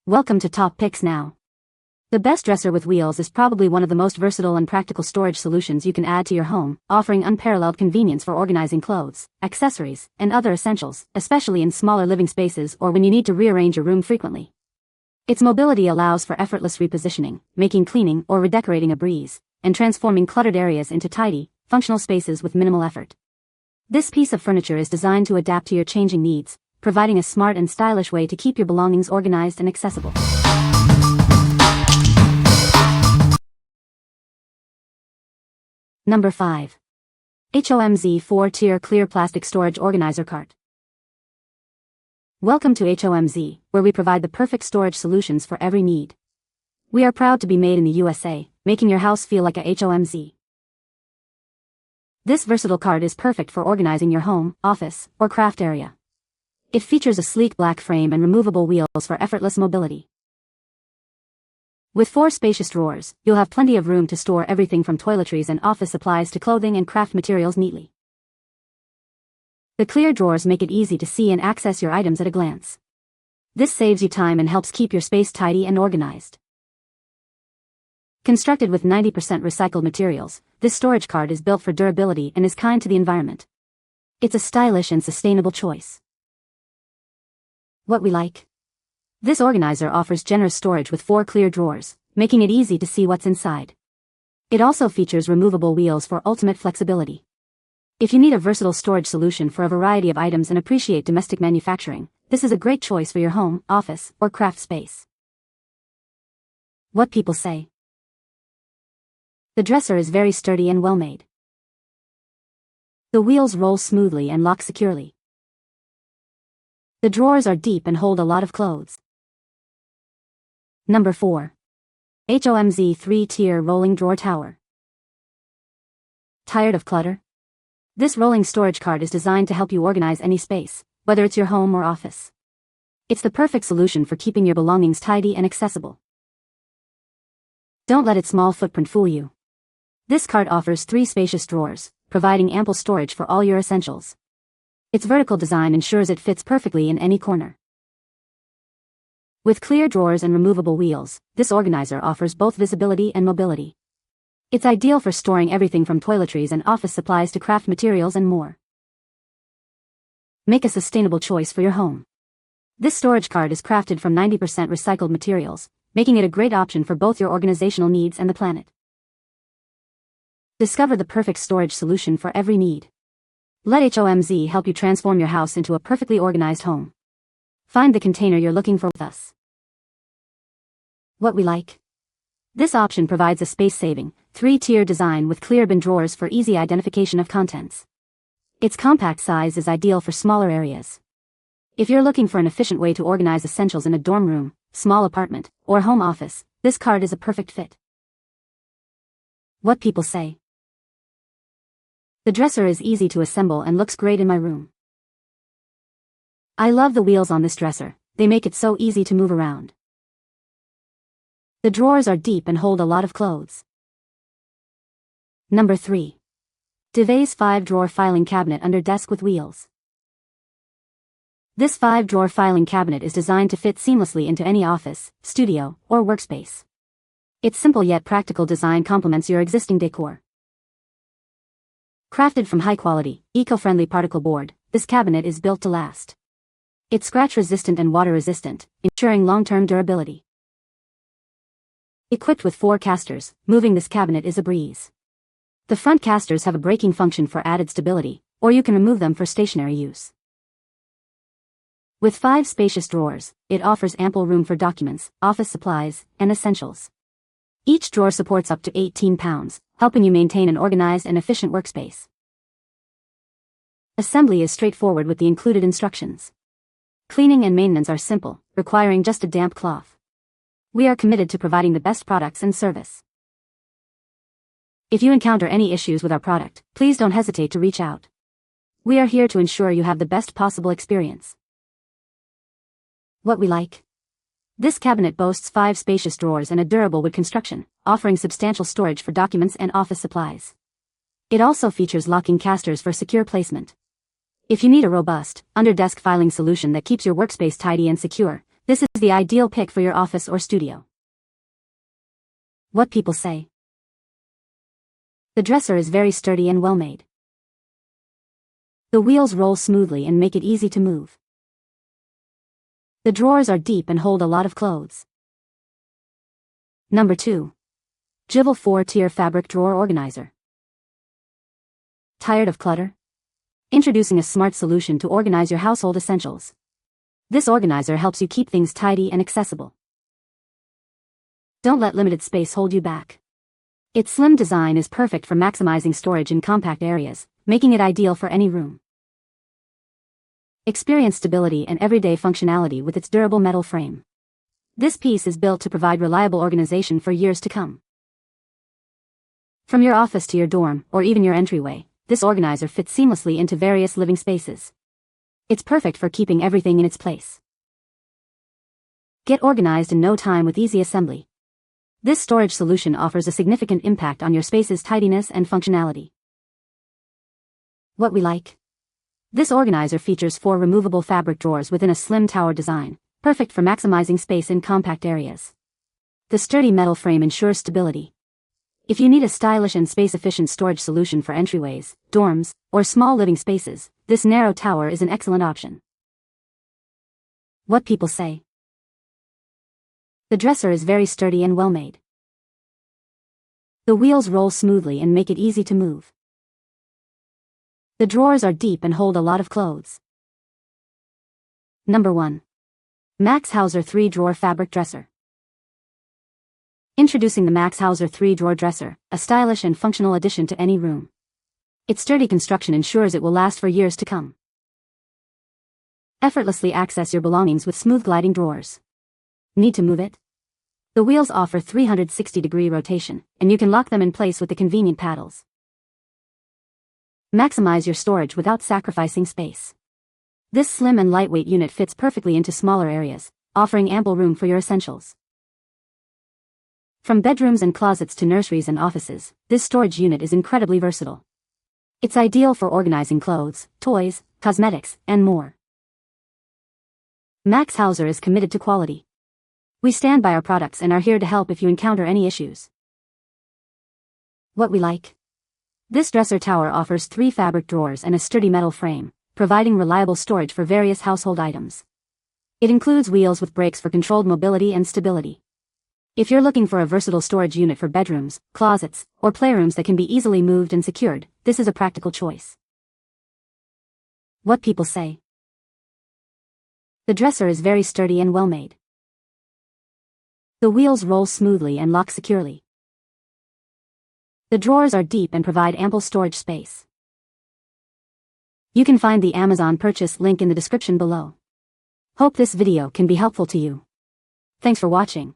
Welcome to Top Picks Now. The best dresser with wheels is probably one of the most versatile and practical storage solutions you can add to your home, offering unparalleled convenience for organizing clothes, accessories, and other essentials, especially in smaller living spaces or when you need to rearrange your room frequently. Its mobility allows for effortless repositioning, making cleaning or redecorating a breeze, and transforming cluttered areas into tidy, functional spaces with minimal effort. This piece of furniture is designed to adapt to your changing needs, providing a smart and stylish way to keep your belongings organized and accessible. Number 5. HOMZ 4-Tier Clear Plastic Storage Organizer Cart. Welcome to HOMZ, where we provide the perfect storage solutions for every need. We are proud to be made in the USA, making your house feel like a HOMZ. This versatile cart is perfect for organizing your home, office, or craft area. It features a sleek black frame and removable wheels for effortless mobility. With 4 spacious drawers, you'll have plenty of room to store everything from toiletries and office supplies to clothing and craft materials neatly. The clear drawers make it easy to see and access your items at a glance. This saves you time and helps keep your space tidy and organized. Constructed with 90% recycled materials, this storage cart is built for durability and is kind to the environment. It's a stylish and sustainable choice. What we like? This organizer offers generous storage with 4 clear drawers, making it easy to see what's inside. It also features removable wheels for ultimate flexibility. If you need a versatile storage solution for a variety of items and appreciate domestic manufacturing, this is a great choice for your home, office, or craft space. What people say. The dresser is very sturdy and well made. The wheels roll smoothly and lock securely. The drawers are deep and hold a lot of clothes. Number 4. HOMZ 3-Tier Rolling Drawer Tower. Tired of clutter? This rolling storage cart is designed to help you organize any space, whether it's your home or office. It's the perfect solution for keeping your belongings tidy and accessible. Don't let its small footprint fool you. This cart offers 3 spacious drawers, providing ample storage for all your essentials. Its vertical design ensures it fits perfectly in any corner. With clear drawers and removable wheels, this organizer offers both visibility and mobility. It's ideal for storing everything from toiletries and office supplies to craft materials and more. Make a sustainable choice for your home. This storage cart is crafted from 90% recycled materials, making it a great option for both your organizational needs and the planet. Discover the perfect storage solution for every need. Let HOMZ help you transform your house into a perfectly organized home. Find the container you're looking for with us. What we like? This option provides a space-saving, 3-tier design with clear bin drawers for easy identification of contents. Its compact size is ideal for smaller areas. If you're looking for an efficient way to organize essentials in a dorm room, small apartment, or home office, this cart is a perfect fit. What people say. The dresser is easy to assemble and looks great in my room. I love the wheels on this dresser, they make it so easy to move around. The drawers are deep and hold a lot of clothes. Number 3. DEVAISE 5-Drawer Filing Cabinet Under Desk with Wheels. This 5-drawer filing cabinet is designed to fit seamlessly into any office, studio, or workspace. Its simple yet practical design complements your existing decor. Crafted from high-quality, eco-friendly particle board, this cabinet is built to last. It's scratch-resistant and water-resistant, ensuring long-term durability. Equipped with 4 casters, moving this cabinet is a breeze. The front casters have a braking function for added stability, or you can remove them for stationary use. With 5 spacious drawers, it offers ample room for documents, office supplies, and essentials. Each drawer supports up to 18 pounds, helping you maintain an organized and efficient workspace. Assembly is straightforward with the included instructions. Cleaning and maintenance are simple, requiring just a damp cloth. We are committed to providing the best products and service. If you encounter any issues with our product, please don't hesitate to reach out. We are here to ensure you have the best possible experience. What we like? This cabinet boasts 5 spacious drawers and a durable wood construction, offering substantial storage for documents and office supplies. It also features locking casters for secure placement. If you need a robust, under-desk filing solution that keeps your workspace tidy and secure, This is the ideal pick for your office or studio. What people say. The dresser is very sturdy and well made. The wheels roll smoothly and make it easy to move. The drawers are deep and hold a lot of clothes. Number 2. Juvale 4-tier fabric drawer organizer. Tired of clutter? Introducing a smart solution to organize your household essentials. This organizer helps you keep things tidy and accessible. Don't let limited space hold you back. Its slim design is perfect for maximizing storage in compact areas, making it ideal for any room. Experience stability and everyday functionality with its durable metal frame. This piece is built to provide reliable organization for years to come. From your office to your dorm, or even your entryway, this organizer fits seamlessly into various living spaces. It's perfect for keeping everything in its place. Get organized in no time with easy assembly. This storage solution offers a significant impact on your space's tidiness and functionality. What we like. This organizer features 4 removable fabric drawers within a slim tower design, perfect for maximizing space in compact areas. The sturdy metal frame ensures stability. If you need a stylish and space-efficient storage solution for entryways, dorms, or small living spaces, this narrow tower is an excellent option. What people say. The dresser is very sturdy and well made. The wheels roll smoothly and make it easy to move. The drawers are deep and hold a lot of clothes. Number 1. Max Hauser 3-drawer fabric dresser. Introducing the Max Hauser 3-drawer dresser, a stylish and functional addition to any room. Its sturdy construction ensures it will last for years to come. Effortlessly access your belongings with smooth gliding drawers. Need to move it? The wheels offer 360-degree rotation, and you can lock them in place with the convenient paddles. Maximize your storage without sacrificing space. This slim and lightweight unit fits perfectly into smaller areas, offering ample room for your essentials. From bedrooms and closets to nurseries and offices, this storage unit is incredibly versatile. It's ideal for organizing clothes, toys, cosmetics, and more. Max Hauser is committed to quality. We stand by our products and are here to help if you encounter any issues. What we like. This dresser tower offers 3 fabric drawers and a sturdy metal frame, providing reliable storage for various household items. It includes wheels with brakes for controlled mobility and stability. If you're looking for a versatile storage unit for bedrooms, closets, or playrooms that can be easily moved and secured, this is a practical choice. What people say. The dresser is very sturdy and well made. The wheels roll smoothly and lock securely. The drawers are deep and provide ample storage space. You can find the Amazon purchase link in the description below. Hope this video can be helpful to you. Thanks for watching.